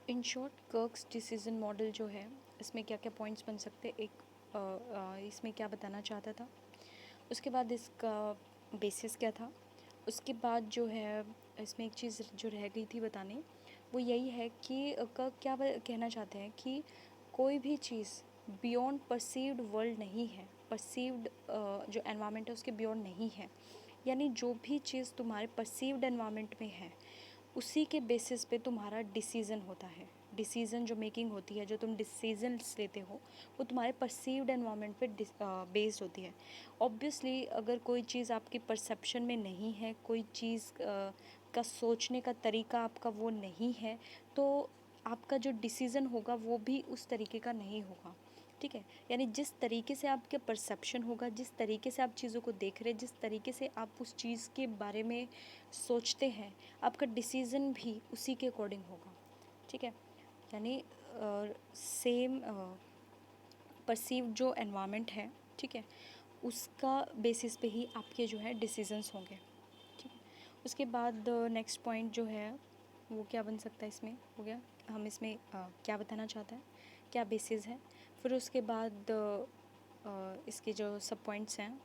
In short कर्क्स decision model जो है, इसमें क्या क्या पॉइंट्स बन सकते, इसमें क्या बताना चाहता था, उसके बाद इसका बेसिस क्या था, उसके बाद जो है इसमें एक चीज़ जो रह गई थी बताने, वो यही है कि क्या कहना चाहते हैं कि कोई भी चीज़ बियॉन्ड परसीव्ड वर्ल्ड नहीं है, परसीव्ड जो एनवायरनमेंट है उसके बियॉन्ड नहीं है। यानी जो भी चीज़ तुम्हारे परसीव्ड एनवायरनमेंट में है उसी के बेसिस पे तुम्हारा डिसीज़न होता है। डिसीज़न जो मेकिंग होती है, जो तुम डिसीजंस लेते हो, वो तुम्हारे परसीव्ड एनवायरनमेंट पे बेस्ड होती है। ऑब्वियसली अगर कोई चीज़ आपकी परसेप्शन में नहीं है, कोई चीज़ का सोचने का तरीका आपका वो नहीं है, तो आपका जो डिसीज़न होगा वो भी उस तरीके का नहीं होगा। ठीक है, यानी जिस तरीके से आपका परसेप्शन होगा, जिस तरीके से आप चीज़ों को देख रहे हैं, जिस तरीके से आप उस चीज़ के बारे में सोचते हैं, आपका डिसीज़न भी उसी के अकॉर्डिंग होगा। ठीक है, यानी सेम परसीव जो एनवायरनमेंट है, ठीक है, उसका बेसिस पे ही आपके जो है डिसीजंस होंगे। ठीक है, उसके बाद नेक्स्ट पॉइंट जो है वो क्या बन सकता है, इसमें हो गया हम इसमें क्या बताना चाहता है, क्या बेसिस है। फिर उसके बाद इसके जो सब पॉइंट्स हैं,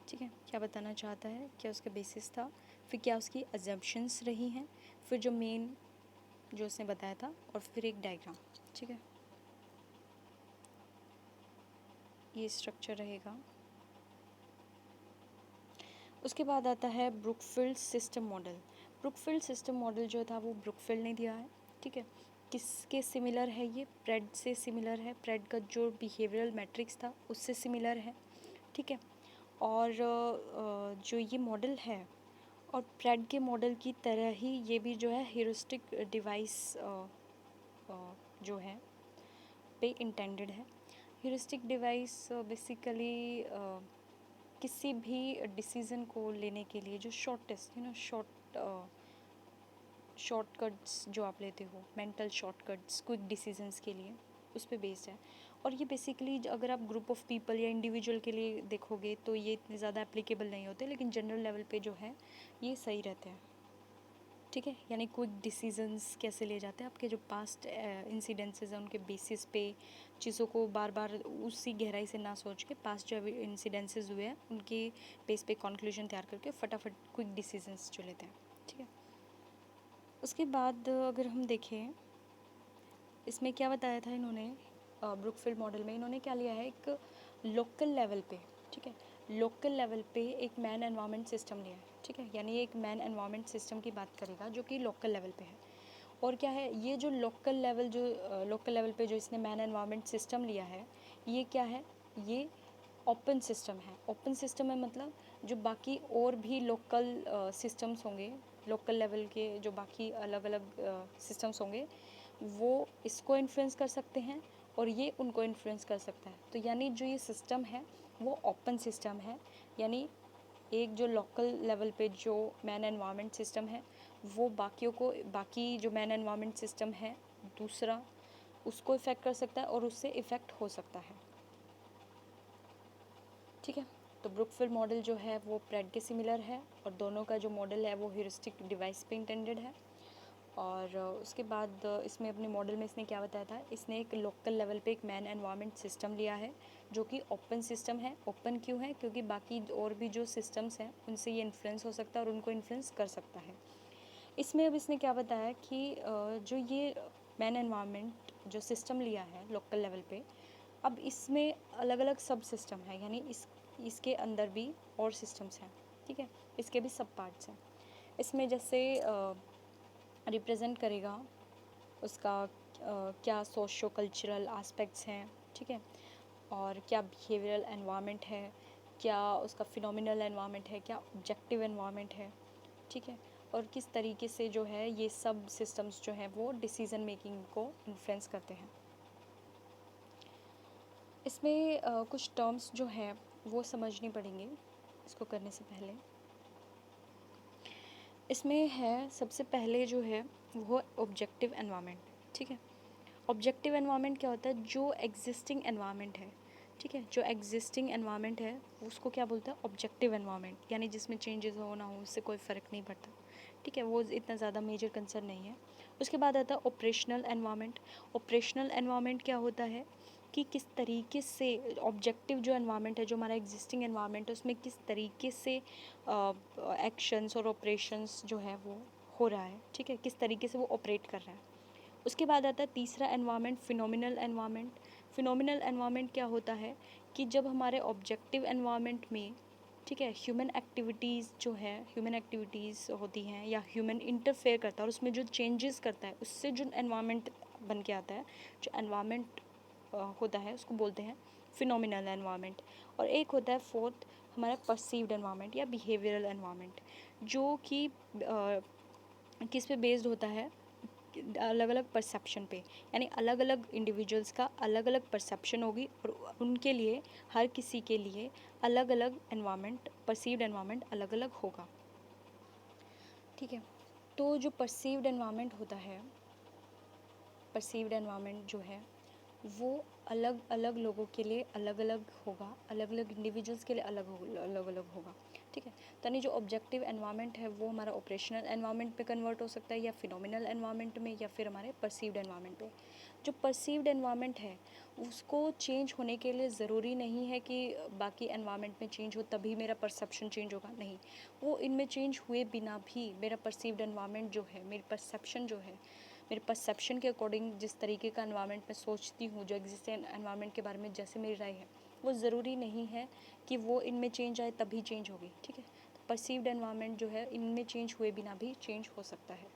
ठीक है, क्या बताना चाहता है, क्या उसका बेसिस था, फिर क्या उसकी अजम्पशंस रही हैं, फिर जो मेन जो उसने बताया था, और फिर एक डायग्राम। ठीक है, ये स्ट्रक्चर रहेगा। उसके बाद आता है Brookfield system model. Brookfield system model जो था वो ब्रुकफील्ड ने दिया है। ठीक है, किसके सिमिलर है, ये प्रेड से सिमिलर है। प्रेड का जो बिहेवियरल मैट्रिक्स था उससे सिमिलर है। ठीक है, और जो ये मॉडल है, और प्रेड के मॉडल की तरह ही ये भी जो है ह्यूरिस्टिक डिवाइस जो है पे इंटेंडेड है। ह्यूरिस्टिक डिवाइस बेसिकली किसी भी डिसीज़न को लेने के लिए जो शॉर्टेस्ट शॉर्टकट्स जो आप लेते हो, मेंटल शॉर्टकट्स क्विक डिसीजंस के लिए, उस पे बेस्ड है। और ये बेसिकली अगर आप ग्रुप ऑफ पीपल या इंडिविजुअल के लिए देखोगे तो ये इतने ज़्यादा एप्लीकेबल नहीं होते, लेकिन जनरल लेवल पे जो है ये सही रहते हैं। ठीक है, यानी क्विक डिसीजंस कैसे ले जाते हैं, आपके जो पास्ट इंसिडेंसेस हैं उनके बेसिस पे चीज़ों को बार बार उसी गहराई से ना सोच के, पास्ट जो इंसिडेंसेस हुए हैं उनके बेस पे कंक्लूजन तैयार करके फटाफट क्विक डिसीजंस जो लेते हैं। ठीक है, उसके बाद अगर हम देखें इसमें क्या बताया था इन्होंने, ब्रुकफील्ड मॉडल में इन्होंने क्या लिया है, एक लोकल लेवल पे, ठीक है, लोकल लेवल पे एक मैन एनवायरनमेंट सिस्टम लिया है। ठीक है, यानी एक मैन एनवायरनमेंट सिस्टम की बात करेगा जो कि लोकल लेवल पे है। और क्या है ये जो लोकल लेवल पे जो इसने मैन एनवायरनमेंट सिस्टम लिया है, ये क्या है, ये ओपन सिस्टम है। ओपन सिस्टम है मतलब जो बाकी और भी लोकल सिस्टम्स होंगे, लोकल लेवल के जो बाकी अलग अलग सिस्टम्स होंगे, वो इसको इन्फ्लुएंस कर सकते हैं और ये उनको इन्फ्लुएंस कर सकता है। तो यानी जो ये सिस्टम है वो ओपन सिस्टम है। यानी एक जो लोकल लेवल पे जो मैन एनवायरनमेंट सिस्टम है वो बाकियों को, बाकी जो मैन एनवायरनमेंट सिस्टम है दूसरा, उसको इफ़ेक्ट कर सकता है और उससे इफ़ेक्ट हो सकता है। ठीक है, तो ब्रुकफील्ड मॉडल जो है वो प्रेड के सिमिलर है, और दोनों का जो मॉडल है वो ह्यूरिस्टिक डिवाइस पे इंटेंडेड है। और उसके बाद इसमें अपने मॉडल में इसने क्या बताया था, इसने एक लोकल लेवल पे एक मैन एनवायरनमेंट सिस्टम लिया है जो कि ओपन सिस्टम है। ओपन क्यों है, क्योंकि बाकी और भी जो सिस्टम्स हैं उनसे ये इन्फ्लुएंस हो सकता है और उनको इन्फ्लुएंस कर सकता है। इसमें अब इसने क्या बताया कि जो ये मैन एनवायरनमेंट जो सिस्टम लिया है लोकल लेवल पे, अब इसमें अलग अलग सब सिस्टम है, यानी इसके अंदर भी और सिस्टम्स हैं। ठीक है, इसके भी सब पार्ट्स हैं। इसमें जैसे रिप्रेजेंट करेगा उसका क्या सोशो कल्चरल एस्पेक्ट्स हैं। ठीक है, और क्या बिहेवियरल एनवायरनमेंट है, क्या उसका फिनोमिनल एनवायरनमेंट है, क्या ऑब्जेक्टिव एनवायरनमेंट है। ठीक है, और किस तरीके से जो है ये सब सिस्टम्स जो हैं वो डिसीज़न मेकिंग को इन्फ्लुएंस करते हैं। इसमें कुछ टर्म्स जो हैं वो समझनी पड़ेंगे इसको करने से पहले। इसमें है सबसे पहले जो है वो ऑब्जेक्टिव एनवायरनमेंट। ठीक है, ऑब्जेक्टिव एनवायरनमेंट क्या होता है, जो एग्जिस्टिंग एनवायरनमेंट है। ठीक है, जो एग्जिस्टिंग एनवायरनमेंट है उसको क्या बोलते हैं, ऑब्जेक्टिव एनवायरनमेंट, यानी जिसमें चेंजेस हो ना हो उससे कोई फ़र्क नहीं पड़ता। ठीक है, वो इतना ज़्यादा मेजर कंसर्न नहीं है। उसके बाद आता है ऑपरेशनल एनवायरनमेंट। ऑपरेशनल एनवायरनमेंट क्या होता है कि किस तरीके से ऑब्जेक्टिव जो एनवायरनमेंट है, जो हमारा एग्जिस्टिंग एनवायरनमेंट है, उसमें किस तरीके से एक्शंस और ऑपरेशंस जो है वो हो रहा है, ठीक है, किस तरीके से वो ऑपरेट कर रहा है। उसके बाद आता है तीसरा environment, phenomenal environment. Phenomenal environment क्या होता है कि जब हमारे ऑब्जेक्टिव एनवायरनमेंट में, ठीक है, ह्यूमन एक्टिविटीज़ जो है, ह्यूमन एक्टिविटीज़ होती हैं या ह्यूमन इंटरफेयर करता है और उसमें जो चेंजेस करता है, उससे जो एनवायरनमेंट बन के आता है, जो एनवायरनमेंट होता है, उसको बोलते हैं फिनोमिनल एनवायरनमेंट। और एक होता है फोर्थ, हमारा परसीव्ड एनवायरनमेंट या बिहेवियरल एनवायरनमेंट, जो कि किस पे बेस्ड होता है, अलग अलग परसेप्शन पे, यानी अलग अलग इंडिविजुअल्स का अलग अलग परसेप्शन होगी और उनके लिए, हर किसी के लिए अलग अलग एनवायरनमेंट, परसीव्ड एनवायरनमेंट अलग अलग होगा, ठीक है। तो जो परसीव्ड एनवायरनमेंट होता है, परसीव्ड एनवायरनमेंट जो है वो अलग अलग लोगों के लिए अलग अलग होगा, अलग अलग इंडिविजुअल्स के लिए अलग अलग होगा, ठीक है। यानी जो ऑब्जेक्टिव एनवायरनमेंट है वो हमारा ऑपरेशनल एनवायरनमेंट पे कन्वर्ट हो सकता है, या फिनोमिनल एनवायरनमेंट में, या फिर हमारे परसीव्ड एनवायरनमेंट पे। जो परसीव्ड एनवायरनमेंट है उसको चेंज होने के लिए ज़रूरी नहीं है कि बाकी एनवायरनमेंट में चेंज हो तभी मेरा परसेप्शन चेंज होगा, नहीं। वो इनमें चेंज हुए बिना भी मेरा परसीव्ड एनवायरनमेंट जो है, मेरी परसेप्शन जो है, मेरे परसेप्शन के अकॉर्डिंग जिस तरीके का एनवायरनमेंट मैं सोचती हूँ, जो एग्जिस्टिंग एनवायरनमेंट के बारे में जैसे मेरी राय है, वो ज़रूरी नहीं है कि वो इनमें चेंज आए तभी चेंज होगी, ठीक है। तो परसीव्ड एनवायरनमेंट जो है इनमें चेंज हुए बिना भी चेंज हो सकता है।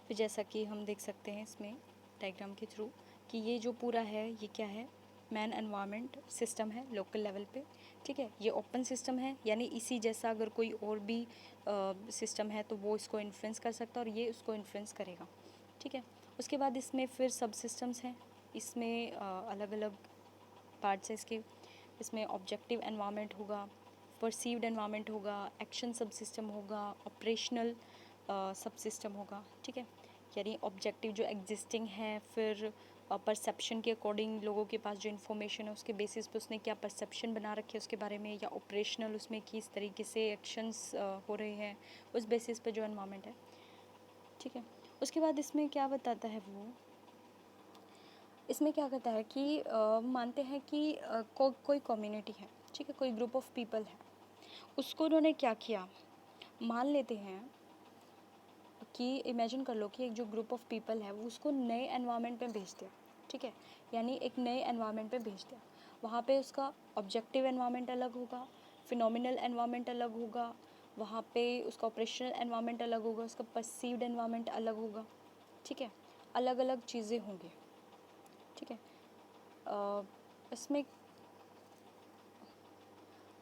फिर जैसा कि हम देख सकते हैं इसमें डायग्राम के थ्रू कि ये जो पूरा है ये क्या है, मैन एनवायरनमेंट सिस्टम है लोकल लेवल पे, ठीक है। ये ओपन सिस्टम है, यानी इसी जैसा अगर कोई और भी सिस्टम है तो वो इसको इन्फ्लुएंस कर सकता है और ये उसको इन्फ्लुएंस करेगा, ठीक है। उसके बाद इसमें फिर सब सिस्टम्स हैं, इसमें अलग अलग पार्ट्स हैं इसके। इसमें ऑब्जेक्टिव एनवायरनमेंट होगा, परसीव्ड एनवायरनमेंट होगा, एक्शन सब सिस्टम होगा, ऑपरेशनल सब सिस्टम होगा, ठीक है। यानी ऑब्जेक्टिव जो एग्जिस्टिंग है, फिर परसेप्शन के अकॉर्डिंग लोगों के पास जो इन्फॉर्मेशन है उसके बेसिस पे उसने क्या परसेप्शन बना रखे है उसके बारे में, या ऑपरेशनल उसमें किस तरीके से एक्शंस हो रहे हैं उस बेसिस पे जो एनवायरनमेंट है, ठीक है। उसके बाद इसमें क्या बताता है वो, इसमें क्या कहता है कि मानते हैं कि कोई कम्युनिटी है, ठीक है, कोई ग्रुप ऑफ पीपल है, उसको उन्होंने क्या किया, मान लेते हैं कि इमेजिन कर लो कि एक जो ग्रुप ऑफ पीपल है वो उसको नए एनवायरनमेंट में भेज दिया, ठीक है, यानी एक नए एनवायरनमेंट में भेज दिया। वहाँ पे उसका ऑब्जेक्टिव एनवायरनमेंट अलग होगा, फिनोमिनल एनवायरनमेंट अलग होगा, वहाँ पे उसका ऑपरेशनल एनवायरनमेंट अलग होगा, उसका परसीव्ड एनवायरनमेंट अलग होगा, ठीक है, अलग अलग चीज़ें होंगी, ठीक है। इसमें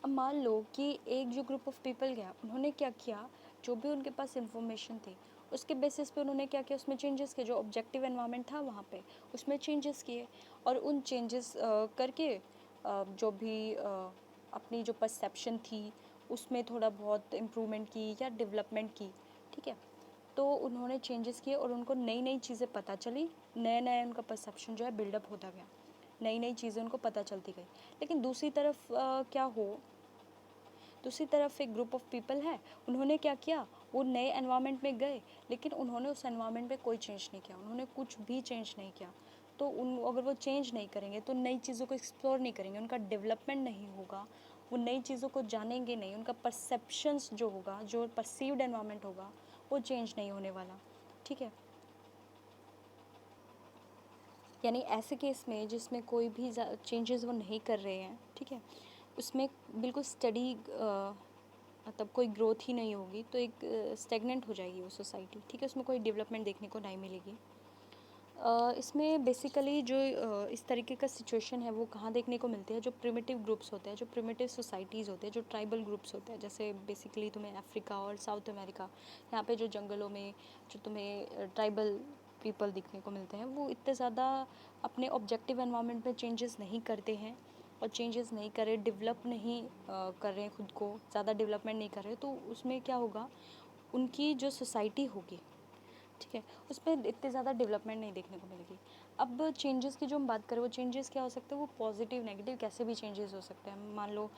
अब मान लो कि एक जो ग्रुप ऑफ पीपल गया, उन्होंने क्या किया, जो भी उनके पास इंफॉर्मेशन थी उसके बेसिस पे उन्होंने क्या किया, उसमें चेंजेस किए, जो ऑब्जेक्टिव एनवायरनमेंट था वहाँ पे उसमें चेंजेस किए, और उन चेंजेस करके जो भी अपनी जो परसेप्शन थी उसमें थोड़ा बहुत इम्प्रूवमेंट की या डेवलपमेंट की, ठीक है। तो उन्होंने चेंजेस किए और उनको नई नई चीज़ें पता चली, नया नया उनका परसेप्शन जो है बिल्डअप होता गया, नई नई चीज़ें उनको पता चलती गई। लेकिन दूसरी तरफ क्या हो, दूसरी तरफ एक ग्रुप ऑफ पीपल है, उन्होंने क्या किया, वो नए एनवायरनमेंट में गए लेकिन उन्होंने उस एनवायरनमेंट में कोई चेंज नहीं किया, उन्होंने कुछ भी चेंज नहीं किया। तो उन अगर वो चेंज नहीं करेंगे तो नई चीज़ों को एक्सप्लोर नहीं करेंगे, उनका डेवलपमेंट नहीं होगा, वो नई चीज़ों को जानेंगे नहीं, उनका परसेप्शंस जो होगा, जो परसीव्ड एनवायरनमेंट होगा वो चेंज नहीं होने वाला, ठीक है। यानी ऐसे केस में जिसमें कोई भी चेंजेस वो नहीं कर रहे हैं, ठीक है, उसमें बिल्कुल स्टडी मतलब कोई ग्रोथ ही नहीं होगी, तो एक स्टेगनेंट हो जाएगी वो सोसाइटी, ठीक है, उसमें कोई डेवलपमेंट देखने को नहीं मिलेगी। इसमें बेसिकली जो इस तरीके का सिचुएशन है वो कहाँ देखने को मिलते हैं, जो प्रिमिटिव ग्रुप्स होते हैं, जो प्रिमिटिव सोसाइटीज़ होते हैं, जो ट्राइबल ग्रुप्स होते हैं, जैसे बेसिकली तुम्हें अफ्रीका और साउथ अमेरिका, यहाँ पे जो जंगलों में जो तुम्हें ट्राइबल पीपल दिखने को मिलते हैं, वो इतने ज़्यादा अपने ऑब्जेक्टिव एनवायरनमेंट में चेंजेस नहीं करते हैं, और चेंजेस नहीं कर रहे, डेवलप नहीं कर रहे हैं खुद को, ज़्यादा डेवलपमेंट नहीं कर रहे, तो उसमें क्या होगा, उनकी जो सोसाइटी होगी, ठीक है, उसमें इतने ज़्यादा डेवलपमेंट नहीं देखने को मिलेगी। अब चेंजेस की जो हम बात करें, वो चेंजेस क्या हो सकते हैं, वो पॉजिटिव नेगेटिव कैसे भी चेंजेस हो सकते हैं। मान लो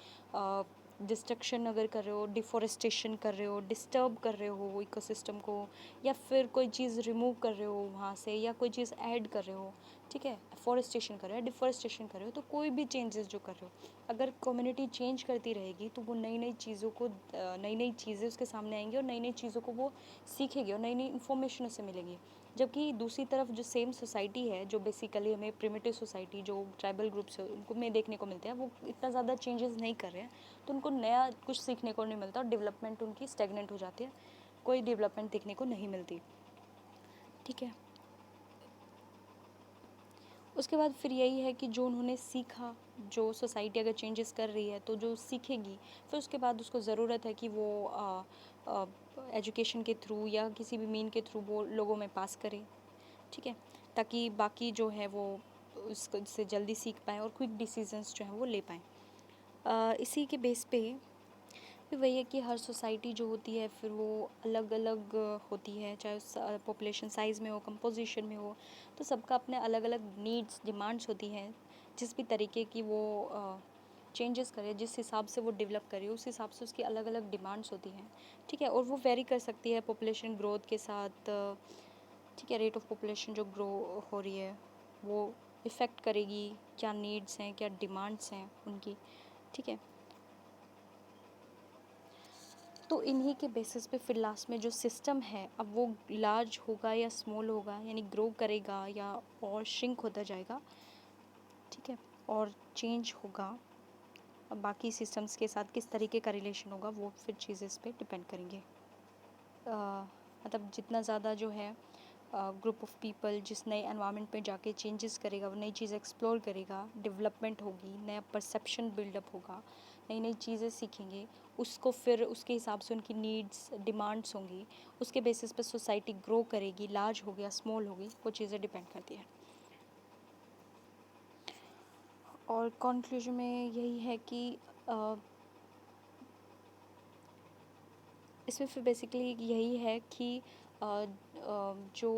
डिस्ट्रक्शन अगर कर रहे हो, डिफॉरेस्टेशन कर रहे हो, डिस्टर्ब कर रहे हो इकोसिस्टम को, या फिर कोई चीज़ रिमूव कर रहे हो वहाँ से, या कोई चीज़ ऐड कर रहे हो, ठीक है, फॉरेस्टेशन कर रहे हो, डिफॉरेस्टेशन कर रहे हो, तो कोई भी चेंजेस जो कर रहे हो, अगर कम्युनिटी चेंज करती रहेगी तो वो नई नई चीज़ों को, नई नई चीज़ें उसके सामने आएंगी और नई नई चीज़ों को वो सीखेगी और नई नई इन्फॉर्मेशन उससे मिलेगी। जबकि दूसरी तरफ जो सेम सोसाइटी है, जो बेसिकली हमें प्रिमिटिव सोसाइटी, जो ट्राइबल ग्रुप्स है उनको में देखने को मिलते हैं, वो इतना ज़्यादा चेंजेस नहीं कर रहे हैं, तो उनको नया कुछ सीखने को नहीं मिलता और डेवलपमेंट उनकी स्टेगनेंट हो जाती है, कोई डेवलपमेंट देखने को नहीं मिलती, ठीक है। उसके बाद फिर यही है कि जो उन्होंने सीखा, जो सोसाइटी अगर चेंजेस कर रही है तो जो सीखेगी, फिर उसके बाद उसको ज़रूरत है कि वो एजुकेशन के थ्रू या किसी भी मीन के थ्रू वो लोगों में पास करे, ठीक है, ताकि बाकी जो है वो उसको से जल्दी सीख पाएँ और क्विक डिसीजंस जो हैं वो ले पाएँ। इसी के बेस पे फिर वही है कि हर सोसाइटी जो होती है फिर वो अलग अलग होती है, चाहे उस पॉपुलेशन साइज़ में हो, कंपोजिशन में हो, तो सबका अपने अलग अलग नीड्स, डिमांड्स होती हैं, जिस भी तरीके की वो चेंजेस करे, जिस हिसाब से वो डेवलप करे, उस हिसाब से उसकी अलग अलग डिमांड्स होती हैं, ठीक है, और वो वेरी कर सकती है पॉपुलेशन ग्रोथ के साथ, ठीक है, रेट ऑफ पॉपुलेशन जो ग्रो हो रही है वो इफ़ेक्ट करेगी क्या नीड्स हैं, क्या डिमांड्स हैं उनकी, ठीक है। तो इन्हीं के बेसिस पे फिर लास्ट में जो सिस्टम है, अब वो लार्ज होगा या स्मॉल होगा, यानी ग्रो करेगा या और श्रिंक होता जाएगा, ठीक है, और चेंज होगा, अब बाकी सिस्टम्स के साथ किस तरीके का रिलेशन होगा वो फिर चीज़ें इस पे डिपेंड करेंगे। मतलब जितना ज़्यादा जो है ग्रुप ऑफ पीपल जिस नए एनवायरनमेंट में जाके चेंजेस करेगा, वो नई चीज़ एक्सप्लोर करेगा, डेवलपमेंट होगी, नया परसेप्शन बिल्डअप होगा, नई नई चीज़ें सीखेंगे, उसको फिर उसके हिसाब से उनकी नीड्स, डिमांड्स होंगी, उसके बेसिस पे सोसाइटी ग्रो करेगी, लार्ज हो गया, स्मॉल होगी, वो चीज़ें डिपेंड करती हैं। और कंक्लूजन में यही है कि अ, इसमें फिर बेसिकली यही है कि जो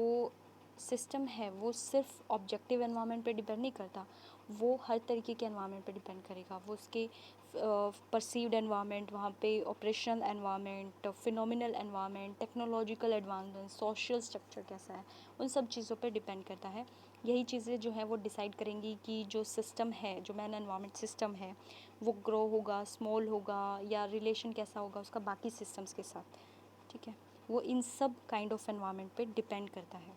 सिस्टम है वो सिर्फ ऑब्जेक्टिव एनवायरनमेंट पे डिपेंड नहीं करता, वो हर तरीके के एनवायरनमेंट पे डिपेंड करेगा, वो उसके परसीव्ड एनवायरनमेंट, वहाँ पे operational environment, phenomenal environment, technological advancement, social structure कैसा है, उन सब चीज़ों पे डिपेंड करता है। यही चीज़ें जो हैं वो डिसाइड करेंगी कि जो सिस्टम है, जो मैन एनवायरनमेंट सिस्टम है, वो ग्रो होगा, स्मॉल होगा, या रिलेशन कैसा होगा उसका बाकी सिस्टम्स के साथ, ठीक है, वो इन सब काइंड ऑफ एनवायरनमेंट पे डिपेंड करता है।